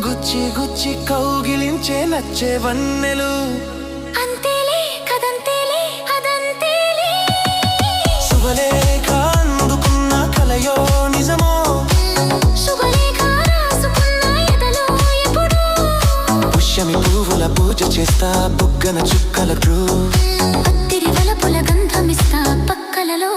గుచ్చి గుచ్చి కౌగిలించే నచ్చే వన్నెలు అంతేలే కదంతేలే అదంతేలే శుభలేఖ అందుకున్న కలయో నిజమో శుభలేఖ రాసుకున్న ఎదలో ఎప్పుడు పుష్యమి పువ్వుల పూజ చేస్తా బుగ్గన చుక్కలకు అత్తిరి వలపుల గంధమిస్తా పక్కలలో